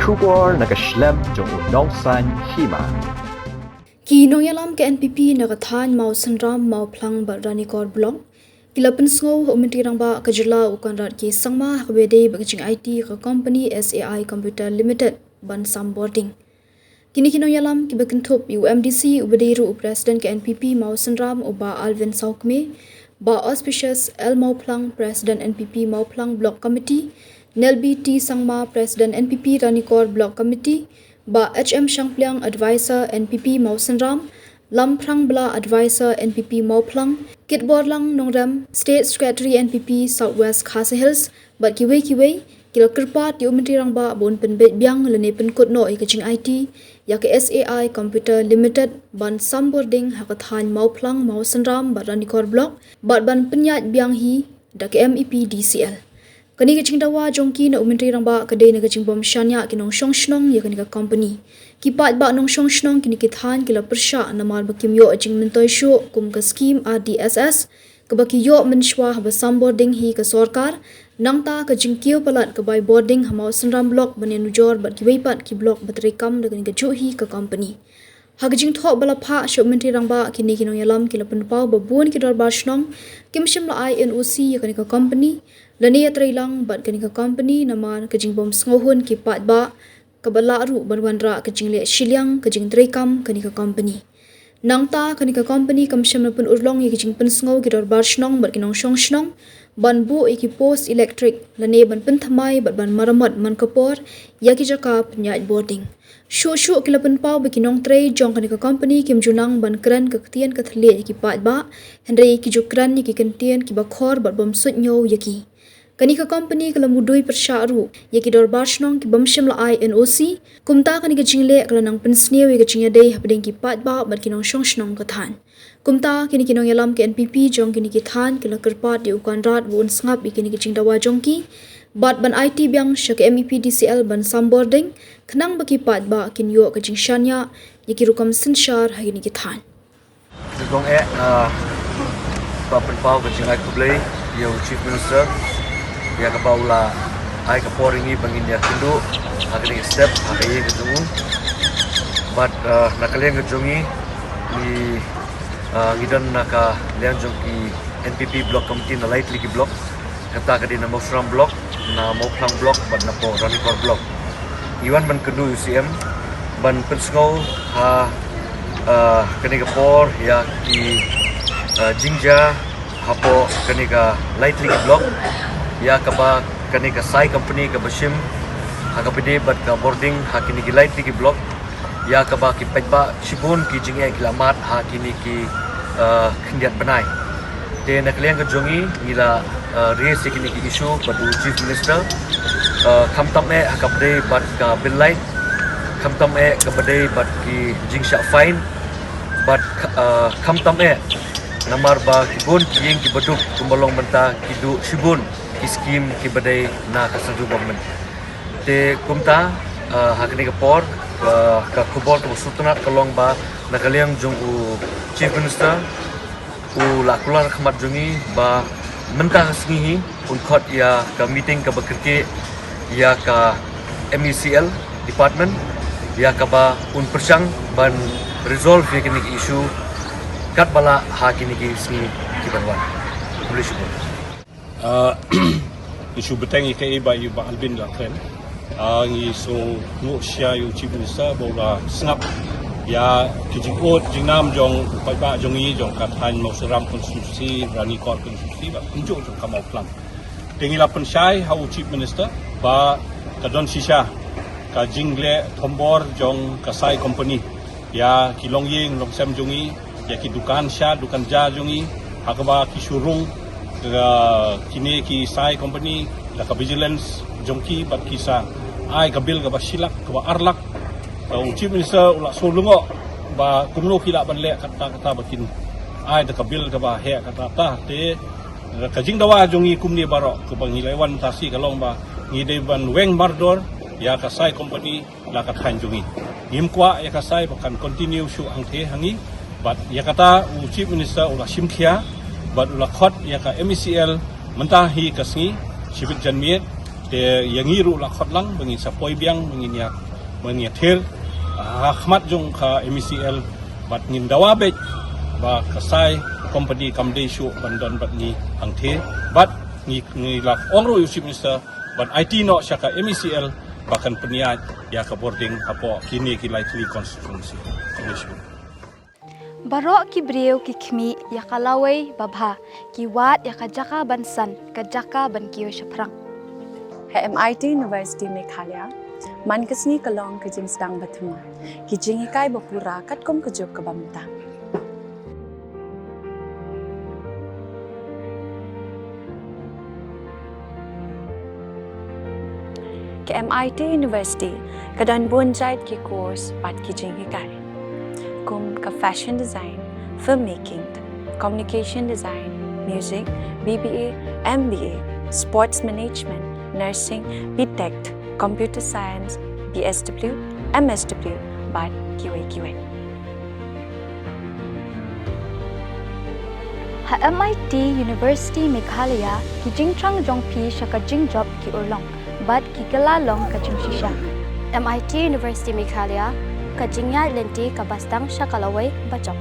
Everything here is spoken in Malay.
Shubor Nongïalam jong Nongsan Hima. Ki Nongïalam ke NPP nagathan Mawsynram Mawphlang ba Ranikor blok kilapan sngo Mepdcl ba kajla ukanrat ki sangma hakbede baging Aiti ka company SAI Computer Limited ban sam Bording. Kini Nongïalam ki bakentup UMDC ubadiru President ke NPP Mawsynram uba Alvin Saukme ba auspicious El Mawphlang President NPP Mawphlang Block Committee Nelbi T Sangma President NPP Ranikor Block Committee ba HM Shangplyang Advisor NPP Mawsynram Lamprang Bla Advisor NPP Mawphlang Kit Borlang Nongram State Secretary NPP Southwest Khasa Hills ba kiwe kila Kyrpad Mawsynram ba bon pen Biang lene pen kut no ikaching Aiti ya ke SAI Computer Limited ban sam Bording hakathan Mawphlang Mawsynram ba Ranikor Block ban penyat Biang hi da ke Mepdcl. Kani kaching dawa jongki na Mawsynram ba kadai na kaching bom shanya kinong shnong ya kani ka company kipat ba nong shnong kini kithan kila persha namar bakimyo aching mentoy sho kum ka scheme RDSS kabaki yo menshwa ba sam Bording hi ka sarkar nangta ka jingkio palat ka by Bording Mawsynram block banen ujor bat kiweipat ki block batrekam da kani ka juhi ka company hagajing thok bala pha sho Mawsynram ba kini Nongïalam kila penpau babun ki darbar shnong kimshim la INOC ya kani ka company lani atrailang bat kani ka company namar kajing bom sngohun ki pat ba kabala ru banwanra kajing le shilyang kajing trekam kani ka company nangta kani ka company kamsham na pun urlong ye kajing pen sngo ki darbar shnong bat kinong shnong ban bu iki post electric lani ban pen thamai bat ban maramat man kapor ya ki jaka pnyat Bording shu kila pen pau bekinong trei jong kani ka company kim junang ban kran ka ktian ka thle ki pat ba henry ki jukran ni ki kentian ki bakhor bat bom sut nyo yaki kani ka company kala mudui persharu yaki dorbar shnong ki bamshim la INOC kumta kani ka jingle kala nang pensnew ye ka jingya dei hapdeng ki pat ba bat kinong shnong ka than kumta kini Nongïalam ke NPP jong kini ki than kila Kyrpad di ukanrat bun sngap kini ki jingdawa jongki bat ban IT Biang shak Mepdcl ban sam Bording khnang baki pat ba kinyo ka jingshanya yaki rukam sinshar hagini ki than Dugong pa penpau ka jingai kublai yo chief minister ya ka baula ai ka poringi bangin ya kindu agri step agai ke jungu but nakalian ke jungi ni ngidan naka lian jongki NPP block committee na lightly ki block kata ka di na Mawsynram block na Mawphlang block but na po Ranikor block iwan ban kendu UCM ban pensngau ha kani ka por ya ki jingja hapo kani ka lightly ki block ya kaba kani ka sai company ka bashim hakapide bat ka Bording hakini ki light ki block ya kaba ki pekba shibun ki jinge kilamat hakini ki khindiat banai te naklian ka jongi ngila raise kini ki issue padu chief minister khamtam hakapde bat ka bill light khamtam kapade bat ki jingsha fine bat khamtam namar ba kibun ki ki baduk kumbalong menta kidu shibun ki scheme ki badai na kasaju government te kumta hakni ka por ka kubol to sutunat kalong ba nakaliang jung u chief minister u lakular khmat jungi ba menta sngihi un khot ya ka meeting ka bakirke ya ka Mepdcl department ya ka ba un persang ban resolve ye kini issue kat bala hakini ki sngi ki banwan police isu beteng ikai ba Alvin lakren ngi so nu sia yu chibusa bola snap ya kijikot jingnam jong pa jongi jong kathan Mawsynram konstitusi Ranikor konstitusi ba kunjuk jong Mawphlang tengi lapan syai hau chief minister ba kadon sisa ka jingle thombor jong kasai company ya kilong ying longsam jongi ya ki dukan sha dukan ja jongi hakaba ki shurung kini ki sai company la ka vigilance jongki bat kisa ai ka bil ka ba silak ka ba arlak chief minister ula solungo ba kumlo kila ban le kata bakin ai da ka bil ka ba he kata ta te ka jingdawa jongi kumni baro ka bang hilaiwan tasi kalong ba ngi de ban weng mardor ya ka sai company la ka khan jongi himkwa ya ka sai bakan continue shu angthe hangi bat ya kata chief minister ula simkhia bat ula khot ya ka Mepdcl mentahi kasngi sibit janmiet te yang iru la khotlang bangin sa poi biang bangin ya thel khmat jong kha Mepdcl bat ngin dawabet ba kasai company kamde shu bandon bat ni angthe bat ni la ongro chief minister bat Aiti no syaka Mepdcl bahkan peniat ya ke Bording apo kini kilai tri constituency. Barok ki breu ki khmi ya kalawai babha ki wat ya kajaka bansan kajaka ban kiyo shaprang. Aiti University Meghalaya mankasni kalong ke jing sedang bathuma ki jing ikai bapura katkom kejop ke bamta. Ke Aiti University kadan bonjait ki course pat ki jing ikai kum ka fashion design, filmmaking, communication design, music, BBA, MBA, sports management, nursing, BTech, computer science, BSW, MSW, but QA. MIT University Meghalaya ki jingtrang jongpi shaka jingjop ki urlong, but ki kalalong ka jingshisha. MIT University Meghalaya kajingya lenti kabastang syakalaway bacok.